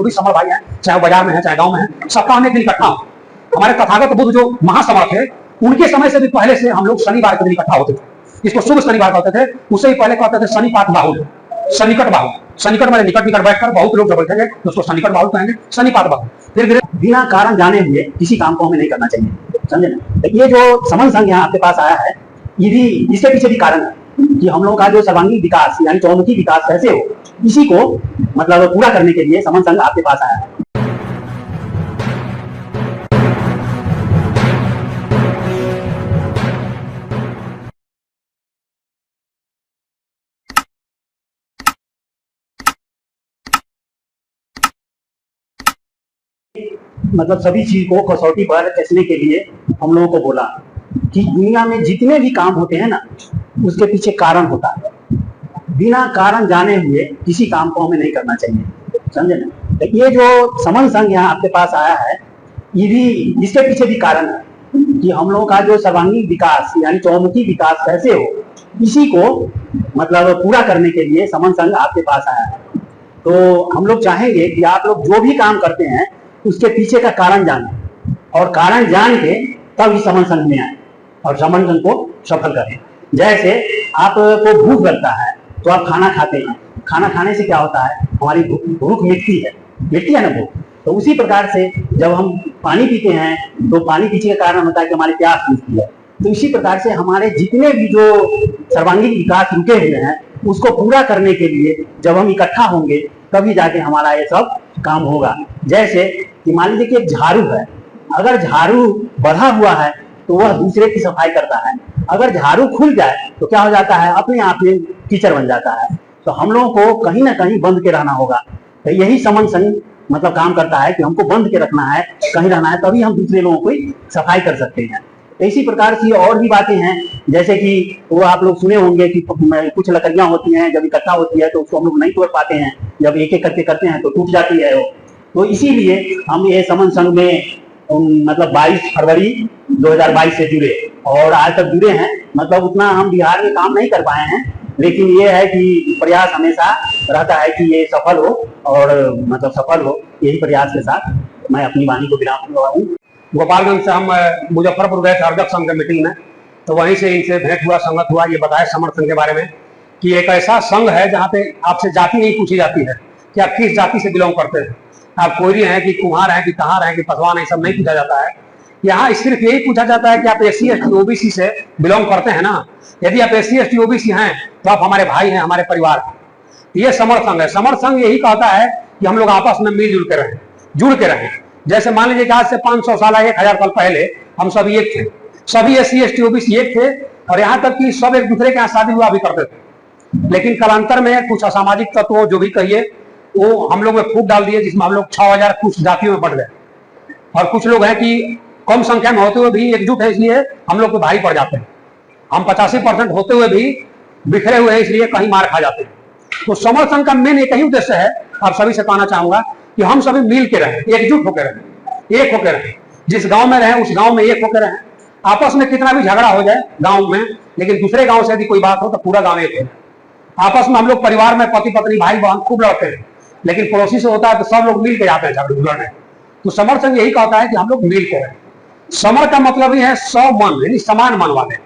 जो भी समर भाई हैं, चाहे बाजार में है चाहे गांव में है, सबका हम एक दिन इकट्ठा हो। हमारे तथागत बुद्ध जो महासमर थे, उनके समय से भी पहले से हम लोग शनिवार के दिन इकट्ठा होते थे। इसको शुभ शनिवार कहते थे, उससे ही पहले कहते थे शनिपात बाहुल, सन्निकट बाहुल। सन्निकट में निकट निकट बैठकर बहुत लोग जब बैठेंगे तो उसको सन्निकट बाहुल कहेंगे, शनिपात बाहुल। फिर धीरे बिना कारण जाने हुए किसी काम को हमें नहीं करना चाहिए, समझे ना। ये जो समन संघ यहाँ आपके पास आया है, ये भी इसके पीछे भी कारण है कि हम लोगों का जो सर्वांगीण विकास यानी चौमुखी विकास कैसे हो, इसी को मतलब पूरा करने के लिए समन संघ आपके पास आया है। मतलब सभी चीज को कसौटी पर कसने के लिए हम लोगों को बोला कि दुनिया में जितने भी काम होते हैं ना, उसके पीछे कारण होता है। बिना कारण जाने हुए किसी काम को हमें नहीं करना चाहिए, समझे ना। तो ये जो समन संघ यहाँ आपके पास आया है, ये भी इसके पीछे भी कारण है कि हम लोगों का जो सर्वांगीण विकास यानी चौमुखी विकास कैसे हो, इसी को मतलब पूरा करने के लिए समन संघ आपके पास आया है। तो हम लोग चाहेंगे कि आप लोग जो भी काम करते हैं उसके पीछे का कारण जाने, और कारण जान के तब इस समन संघ में आए और समन संघ को सफल करें। जैसे आपको भूख लगता है तो आप खाना खाते हैं, खाना खाने से क्या होता है, हमारी भूख मिटती है ना भूख। तो उसी प्रकार से जब हम पानी पीते हैं तो पानी पीने का कारण होता है कि हमारी प्यास मिटती है। तो इसी प्रकार से हमारे जितने भी जो सर्वांगीण विकास रुके हुए हैं, उसको पूरा करने के लिए जब हम इकट्ठा होंगे तभी जाके हमारा ये सब काम होगा। जैसे कि मान लीजिए कि एक झाड़ू है, अगर झाड़ू बढ़ा हुआ है तो वह दूसरे की सफाई करता है। अगर झाड़ू खुल जाए तो क्या हो जाता है, अपने आप में कीचड़ बन जाता है। तो हम लोगों को कहीं ना कहीं बंद के रहना होगा। तो यही समन संघ मतलब काम करता है कि हमको बंद के रखना है, कहीं रहना है, तभी हम दूसरे लोगों की सफाई कर सकते हैं। तो इसी प्रकार की और भी बातें हैं, जैसे कि वो आप लोग सुने होंगे कि कुछ लकड़ियां होती हैं, जब इकट्ठा होती है तो उसको हम लोग नहीं तोड़ पाते हैं, जब एक एक करके करते हैं तो टूट जाती है वो। तो इसीलिए हम ये समन संघ में मतलब 22 फरवरी 2022 से जुड़े और आज तक जुड़े हैं। मतलब उतना हम बिहार में काम नहीं कर पाए हैं, लेकिन ये है कि प्रयास हमेशा रहता है कि ये सफल हो और मतलब सफल हो। यही प्रयास के साथ मैं अपनी वाणी को विराम दे रहा हूँ। गोपालगंज से हम मुजफ्फरपुर गए थे अर्जक संघ के मीटिंग में, तो वहीं से इनसे भेंट हुआ, संगत हुआ। ये बताया समर संघ के बारे में कि एक ऐसा संघ है जहाँ पे आपसे जाति नहीं पूछी जाती है कि आप किस जाति से बिलोंग करते हैं, आप कोयरी हैं कि कुम्हार हैं कि कहार हैं कि पसवान है, सब नहीं पूछा जाता है। यहाँ सिर्फ यही पूछा जाता है कि आप SC ST OBC से बिलोंग करते हैं ना। यदि आप SC ST OBC हैं तो आप हमारे भाई हैं, हमारे परिवार हैं। ये समर संघ है। समर संघ यही कहता है कि हम लोग आपस में मिलजुल के रहें, जुड़ के रहें। जैसे मान लीजिए कि आज से 500 साल 1000 साल पहले हम सभी एक थे, सभी SC ST OBC एक थे, और यहाँ तक कि सब एक दूसरे के यहाँ शादी विवाह भी करते थे। लेकिन कालांतर में कुछ असामाजिक तत्व जो भी कहिए वो हम लोग में फूट डाल दिए, जिसमें हम लोग 6000 कुछ जातियों में बढ़ गए। और कुछ लोग हैं कि कम संख्या में होते हुए भी एकजुट है, इसलिए हम लोग को भारी पड़ जाते हैं। हम 85% होते हुए भी बिखरे हुए हैं, इसलिए कहीं मार खा जाते हैं। तो समर संघ का मेन एक ही उद्देश्य है, आप सभी से कहना चाहूंगा कि हम सभी मिल के रहें, एकजुट होकर रहें, एक होकर रहें। जिस गांव में रहें उस गांव में एक होकर रहें। आपस में कितना भी झगड़ा हो जाए गांव में, लेकिन दूसरे गांव से यदि कोई बात हो तो पूरा गांव एक है। आपस में हम लोग परिवार में पति पत्नी भाई बहन खूब लड़ते हैं, लेकिन पड़ोसी से होता है तो सब लोग मिल के जाते हैं झगड़ने। तो समर संघ यही कहता है कि हम लोग मिल के रहें। समर का मतलब ही है समन, यानी समान मन वाले।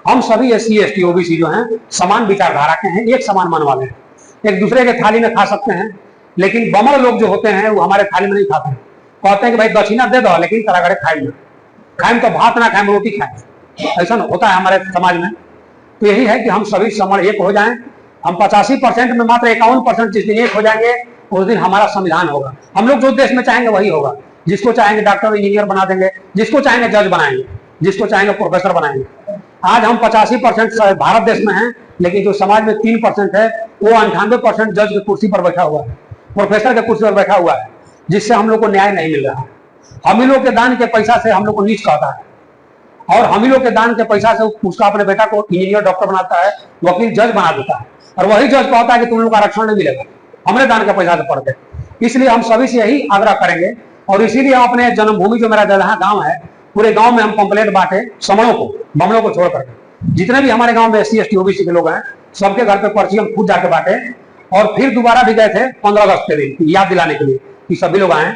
हम सभी SC ST OBC जो हैं समान विचारधारा के हैं, एक समान मन वाले हैं। एक दूसरे के थाली में खा सकते हैं, लेकिन बमर लोग जो होते हैं वो हमारे थाली में नहीं खाते हैं। कहते हैं कि भाई दक्षिणा दे दो, लेकिन तरागड़े खाएं तो भात ना खाएं, रोटी खाएं। ऐसा होता है हमारे समाज में। तो यही है कि हम सभी समर एक हो जाएं। हम 85% में मात्र 51% जिस दिन एक हो जाएंगे उस दिन हमारा संविधान होगा। हम लोग जो देश में चाहेंगे वही होगा। जिसको चाहेंगे डॉक्टर इंजीनियर बना देंगे, जिसको चाहेंगे जज बनाएंगे, जिसको चाहेंगे प्रोफेसर बनाएंगे। आज हम 85% भारत देश में हैं, लेकिन जो समाज में 3% है वो 98% जज की कुर्सी पर बैठा हुआ है, प्रोफेसर के कुर्सी पर बैठा हुआ है, जिससे हम लोग को न्याय नहीं मिल रहा है। हम ही लोग के दान के पैसा से हम लोग को नीच कहता है, और हम ही लोग के दान के पैसा से उसका अपने बेटा को इंजीनियर डॉक्टर बनाता है, वकील जज बना देता है, और वही जज कहता है कि तुम लोग आरक्षण नहीं मिलेगा, हमने दान के पैसा से पढ़ते। इसलिए हम सभी से यही आग्रह करेंगे, और इसीलिए हम अपने जन्मभूमि जो मेरा जहाँ गांव है, पूरे गांव में हम पंपलेट बांटे समणों को, बमड़ों को छोड़कर। जितने भी हमारे गांव में SC ST OBC के लोग हैं सबके घर पे पर्ची हम खुद जाके बांटे। और फिर दोबारा भी गए थे 15 अगस्त के दिन याद दिलाने के लिए कि सभी लोग आए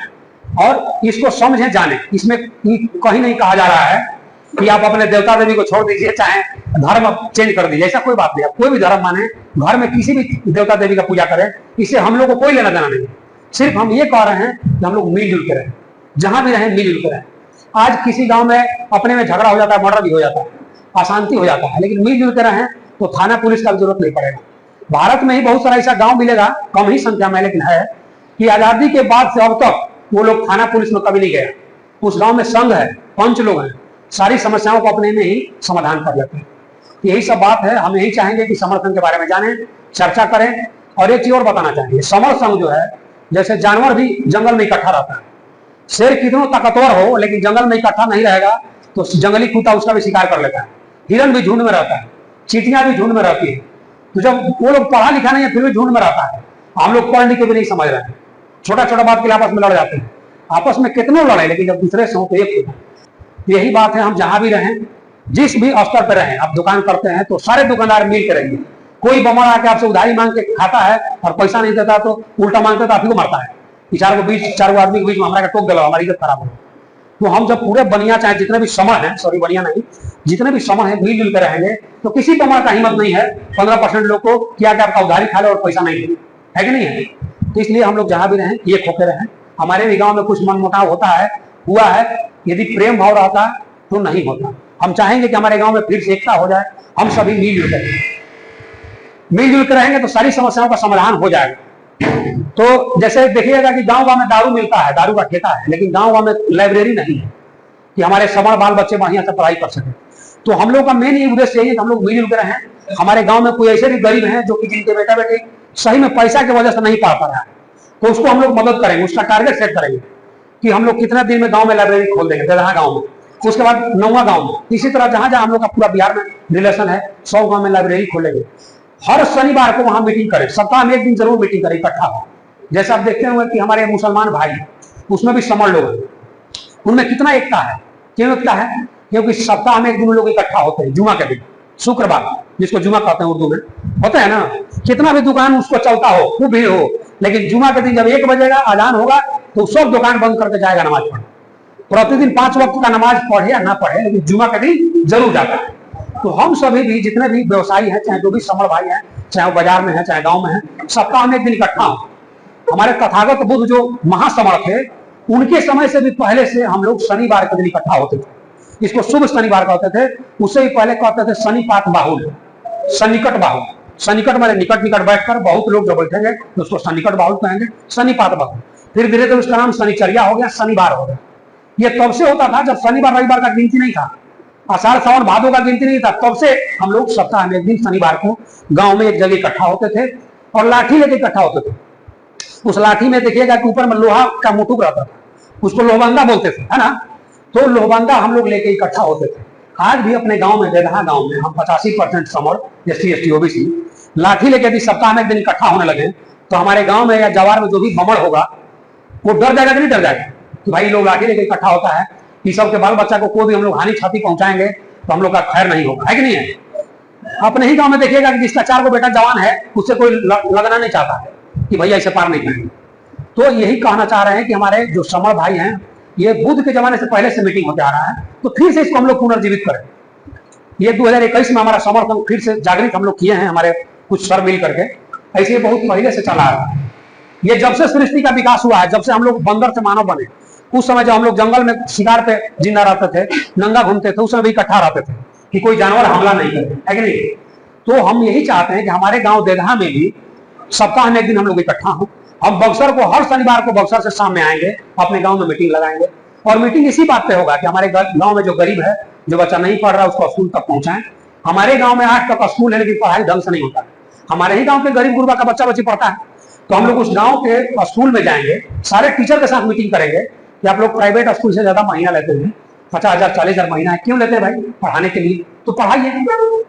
और इसको समझें, जाने। इसमें कहीं नहीं कहा जा रहा है कि आप अपने देवता देवी को छोड़ दीजिए, चाहे धर्म चेंज कर दीजिए, ऐसा कोई बात नहीं। आप कोई भी धर्म माने, घर में किसी भी देवता देवी का पूजा करें, इससे हम लोग को कोई लेना देना नहीं। सिर्फ हम ये कह रहे हैं कि हम लोग मिलजुल के रहें, जहां भी रहें मिलजुल के रहें। आज किसी गांव में अपने में झगड़ा हो जाता है, मर्डर भी हो जाता है, अशांति हो जाता है, लेकिन मिलजुल के रहें तो थाना पुलिस का जरूरत नहीं पड़ेगा। भारत में ही बहुत सारा ऐसा गांव मिलेगा, कम ही संख्या में लेकिन है, कि आजादी के बाद से अब तक वो लोग थाना पुलिस में कभी नहीं गया। उस गांव में संघ है, पंच लोग हैं, सारी समस्याओं को अपने में ही समाधान कर लेते हैं। यही सब बात है। हम यही चाहेंगे कि समर्थन के बारे में जानें, चर्चा करें। और एक चीज और बताना चाहेंगे, समर संघ जो है, जैसे जानवर भी जंगल में इकट्ठा रहता है, शेर कितनों ताकतवर हो लेकिन जंगल में इकट्ठा नहीं रहेगा तो जंगली कुत्ता उसका भी शिकार कर लेता है। हिरन भी झुंड में रहता है, चींटियां भी झुंड में रहती है। तो जब वो लोग पढ़ा लिखा नहीं है फिर भी झुंड में रहता है, हम लोग पढ़ लिख के भी नहीं समझ रहे हैं, छोटा छोटा बात के लिए आपस में लड़ जाते हैं। आपस में कितनों लड़े, लेकिन जब दूसरे से हो तो एक हो। यही बात है, हम जहां भी रहें, जिस भी स्तर पर रहें, आप दुकान करते हैं तो सारे दुकानदार मिल के रहिए। कोई बमर आके आपसे उधारी मांग के खाता है और पैसा नहीं देता तो उल्टा मांगता तो आप ही को मारता है। चार गो आदमी के बीच में हमारा टोक गला, हमारी इज्जत खराब हो। तो हम जब पूरे बनिया चाहे जितने भी समर हैं, सॉरी बनिया नहीं, जितने भी समर हैं मिलजुल कर रहेंगे तो किसी बमर का हिम्मत नहीं है 15% लोग को क्या कि आपका उधारी खा ले और पैसा नहीं दे, है कि नहीं है। तो इसलिए हम लोग जहां भी रहें एक होकर रहें। हमारे भी गांव में कुछ मनमुटाव होता है, हुआ है, यदि प्रेम भाव रहता तो नहीं होता। हम चाहेंगे कि हमारे गांव में फिर से एकता हो जाए, हम सभी मिलजुल कर रहेंगे तो सारी समस्याओं का समाधान हो जाएगा। तो जैसे देखिएगा कि गांव में दारू मिलता है, दारू का ठेका है, लेकिन गांव में लाइब्रेरी नहीं है कि हमारे समर बाल बच्चे बढ़िया से पढ़ाई कर सके। तो हम लोग का मेन ये उद्देश्य यही है कि हम लोग मिलजुल कर रहें। हमारे गांव में कोई ऐसे भी गरीब हैं जो कि जिनके बेटा बेटी सही में पैसा की वजह से नहीं पढ़ पा रहा है, तो उसको हम लोग मदद करेंगे, उसका टारगेट सेट करेंगे कि हम लोग कितना दिन में गांव में लाइब्रेरी खोल देंगे, दरहा गांव में, उसके बाद नौवा गांव में। इसी तरह जहां जहां हम लोग का पूरा बिहार में रिलेशन है, 100 गांव में लाइब्रेरी खोलेंगे। हर शनिवार को वहां मीटिंग करें, सप्ताह में एक दिन जरूर मीटिंग करें इकट्ठा हो। जैसे आप देखते होंगे कि हमारे मुसलमान भाई, उसमें भी समर लोग हैं, उनमें कितना एकता है। क्यों एकता है? क्योंकि सप्ताह में एक दिन लोग इकट्ठा होते हैं, जुमा के दिन, शुक्रवार, जिसको जुमा कहते हैं उर्दू में, होता है ना। कितना भी दुकान उसको चलता हो, खूब भीड़ हो, लेकिन जुमा के दिन जब 1 बजेगा अजान होगा तो सब दुकान बंद करके जाएगा नमाज पढ़ने। प्रतिदिन 5 वक्त का नमाज पढ़े या ना पढ़े, लेकिन जुमा के दिन जरूर जाता है। तो हम सभी भी जितने भी व्यवसायी हैं, चाहे जो भी समर भाई हैं, चाहे वो बाजार में है चाहे गांव में है, सप्ताह में एक दिन इकट्ठा हो। हमारे तथागत बुद्ध जो महासमर थे, उनके समय से भी पहले से हम लोग शनिवार के दिन इकट्ठा होते थे। इसको शुभ शनिवार कहते थे, उससे भी पहले कहते थे शनिपात बाहुल, सन्निकट बाहुल। सन्निकट माने निकट निकट बैठकर बहुत लोग जो बैठेंगे तो उसको सन्निकट बाहुल कहेंगे, शनिपात बाहुल। फिर धीरे धीरे उसका नाम शनिचर्या हो गया, शनिवार हो गया। ये तब से होता था जब शनिवार रविवार का गिनती नहीं था, आषाढ़ सावन भादों का गिनती नहीं था, तब से हम लोग सप्ताह में एक दिन शनिवार को गांव में एक जगह इकट्ठा होते थे और लाठी लेके इकट्ठा होते थे। उस लाठी में देखिएगा कि ऊपर में लोहा का मुटुक रहता था, उसको लोहबंदा बोलते थे, है ना। तो लोहबंदा हम लोग लेके इकट्ठा होते थे। आज भी अपने गांव में, बेदहा गांव में, हम 85% समर SC ST OBC लाठी लेके यदि सप्ताह में एक दिन इकट्ठा होने लगे तो हमारे गांव में या जवार में जो भी बमड़ होगा वो डर जाएगा कि नहीं डर जाएगा कि भाई लोग लाठी लेके इकट्ठा होता है, कि सबके बाल बच्चा को कोई भी हम लोग हानि क्षति पहुंचाएंगे तो हम लोग का खैर नहीं होगा, है कि नहीं है। अपने ही गांव में देखिएगा कि जिसका 4 बेटा जवान है, उससे कोई लगना नहीं चाहता है कि भैया इसे पार नहीं करेंगे। तो यही कहना चाह रहे हैं कि हमारे जो समर भाई हैं, ये बुद्ध के जमाने से पहले से मीटिंग होते आ रहा है, तो फिर से इसको हम लोग पुनर्जीवित करें। ये 2021 में हमारा समर संघ फिर से जागृत हम लोग किए हैं, हमारे कुछ सर मिल करके। ऐसे बहुत पहले से चला आ रहा है। ये जब से सृष्टि का विकास हुआ है, जब से हम लोग बंदर से मानव बने, उस समय जब हम लोग जंगल में शिकार पे जिंदा रहते थे, नंगा घूमते थे, उस समय भी इकट्ठा रहते थे कि कोई जानवर हमला नहीं करे, है कि नहीं। तो हम यही चाहते हैं कि हमारे गांव देदहा में भी सप्ताह में एक दिन हम लोग इकट्ठा हों। हम बक्सर को हर शनिवार को बक्सर से शाम में आएंगे, अपने गांव में मीटिंग लगाएंगे। और मीटिंग इसी बात पे होगा कि हमारे गांव में जो गरीब है, जो बच्चा नहीं पढ़ रहा है, उसको स्कूल तक पहुंचाएं। हमारे गांव में 8 तक स्कूल है, लेकिन पढ़ाई ढंग से नहीं होता है। हमारे ही गांव के गरीब गुरबा का बच्चा बच्ची पढ़ता है, तो हम लोग उस गांव के स्कूल में जाएंगे, सारे टीचर के साथ मीटिंग करेंगे कि आप लोग प्राइवेट स्कूल से ज्यादा महीना लेते हैं, 50,000 40,000 महीना है, क्यों लेते हैं भाई? पढ़ाने के लिए। तो पढ़ाइए,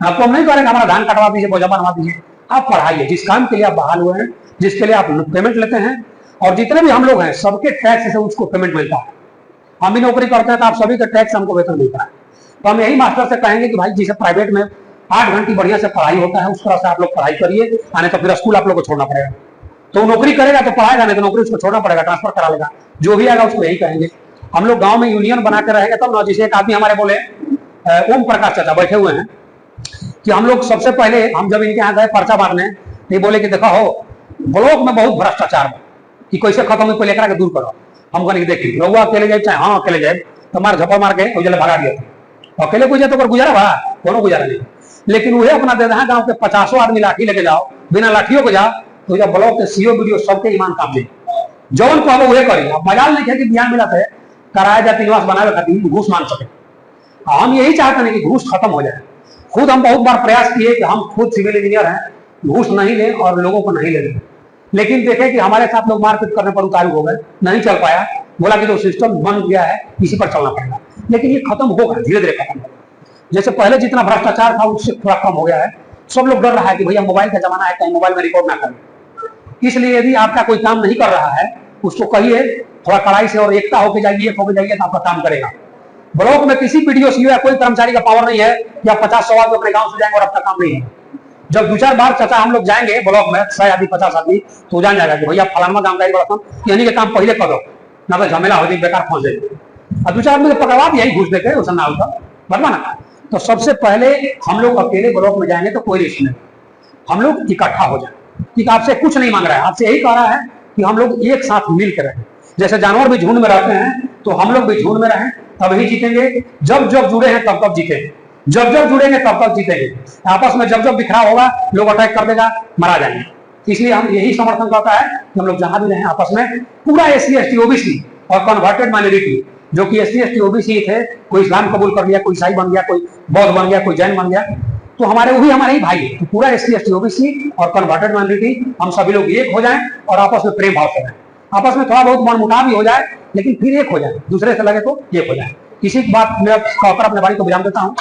आपको हम नहीं करेंगे हमारा धान कटवा दीजिए, बोझा बनवा दीजिए, आप पढ़ाइए। जिस काम के लिए आप बहाल हुए हैं, जिसके लिए आप पेमेंट लेते हैं, और जितने भी हम लोग हैं सबके टैक्स से उसको पेमेंट मिलता है। हम भी नौकरी करते हैं तो आप सभी का टैक्स हमको वेतन मिलता है। तो हम यही मास्टर से कहेंगे कि भाई जिसे प्राइवेट में 8 घंटे बढ़िया से पढ़ाई होता है, उस तरह से आप लोग पढ़ाई करिए, आने तो फिर स्कूल आप लोग को छोड़ना पड़ेगा। तो नौकरी करेगा तो पढ़ाएगा, नहीं तो नौकरी उसको छोड़ना पड़ेगा, ट्रांसफर करा लेगा, जो भी आएगा उसको यही कहेंगे। हम लोग गांव में यूनियन बना के रहेंगे तब ना। जैसे एक आदमी हमारे बोले, ओम प्रकाश चाचा बैठे हुए हैं, कि हम लोग सबसे पहले हम जब इनके यहाँ गए पर्चा मारने, ये बोले कि देखा हो ब्लॉक में बहुत भ्रष्टाचार है, कि कैसे खत्म है पहले एकरा के दूर करो। हम कहने देखिए रहुआ अकेले जाए चाहे हाँ अकेले जाए, तो मार झपा मार के उजले भगा दिया। अकेले कोई जाए तो गुजारा बा, कोनो गुजारा नहीं। लेकिन वही अपना दे रहा गाँव के 50 आदमी लाठी लेके जाओ, बिना लाठियों को जाओ, तो जब ब्लॉक के सीओ वीडियो सबके ईमान काम दे, जौन को हम वही करी। अब मजाल नहीं है कि ध्यान मिला है कराया जाती निवास बनावे खातिर घूस मांग सके। हम यही चाहते हैं कि घूस खत्म हो जाए। खुद हम बहुत बार प्रयास किए कि हम खुद सिविल इंजीनियर हैं, घूस नहीं लें और लोगों को नहीं लें, लेकिन देखें कि हमारे साथ लोग मारपीट करने पर उतारू हो गए, नहीं चल पाया। बोला कि जो सिस्टम बन गया है इसी पर चलना पड़ेगा, लेकिन ये खत्म होगा, धीरे धीरे खत्म होगा। जैसे पहले जितना भ्रष्टाचार था उससे थोड़ा कम हो गया है। सब लोग डर रहा है कि भैया मोबाइल का जमाना है, कहीं मोबाइल में रिकॉर्ड ना करें। इसलिए यदि आपका कोई काम नहीं कर रहा है उसको कहिए थोड़ा कड़ाई से, और एकता होकर जाइए, एक होकर जाइए तो आपका काम करेगा। ब्लॉक में किसी पीडीओ सीओ या कोई कर्मचारी का पावर नहीं है या 50-100 आदमी अपने गांव से जाएंगे और आपका काम नहीं है। जब 2-4 बार चाचा हम लोग जाएंगे ब्लॉक में 100 आदमी 50 आदमी, तो जान जाएगा कि भैया फलाना काम का बड़ा यानी के काम पहले करो, ना तो झमेला हो जाए, बेकार फंस जाए। और 2-4 आदमी को पकड़वा यही घुस देते उस ना होता बदमा ना। तो सबसे पहले हम लोग अकेले ब्लॉक में जाएंगे तो कोई रिस्क नहीं, हम लोग इकट्ठा हो जाए। ठीक, आपसे कुछ नहीं मांग रहा है, आपसे यही कह रहा है कि हम लोग एक साथ मिलकर रहें। जैसे जानवर भी झुंड में रहते हैं तो हम लोग भी झुंड में रहें, तभी जीतेंगे। जब जब जुड़े हैं तब तब जीतेंगे, जब जब जुड़ेंगे तब तब जीतेंगे। आपस में जब जब बिखराव होगा लोग अटैक कर देगा, मारा जाएंगे। इसलिए हम यही समर्थन करता है कि हम लोग जहां भी रहें आपस में पूरा SC ST OBC और कन्वर्टेड माइनॉरिटी, जो कि SC ST OBC थे, कोई इस्लाम कबूल कर लिया, कोई ईसाई बन गया, कोई बौद्ध बन गया, कोई जैन बन गया, तो हमारे वो भी हमारे ही भाई है। तो पूरा SC ST OBC और कन्वर्टेड माइनॉरिटी हम सभी लोग एक हो जाएं और आपस में प्रेम भाव से रहें। आपस में थोड़ा बहुत मनमुटाव भी हो जाए लेकिन फिर एक हो जाए, दूसरे से लगे तो एक हो जाए। इसी बात मैं कहकर अपने बारी को विराम देता हूँ।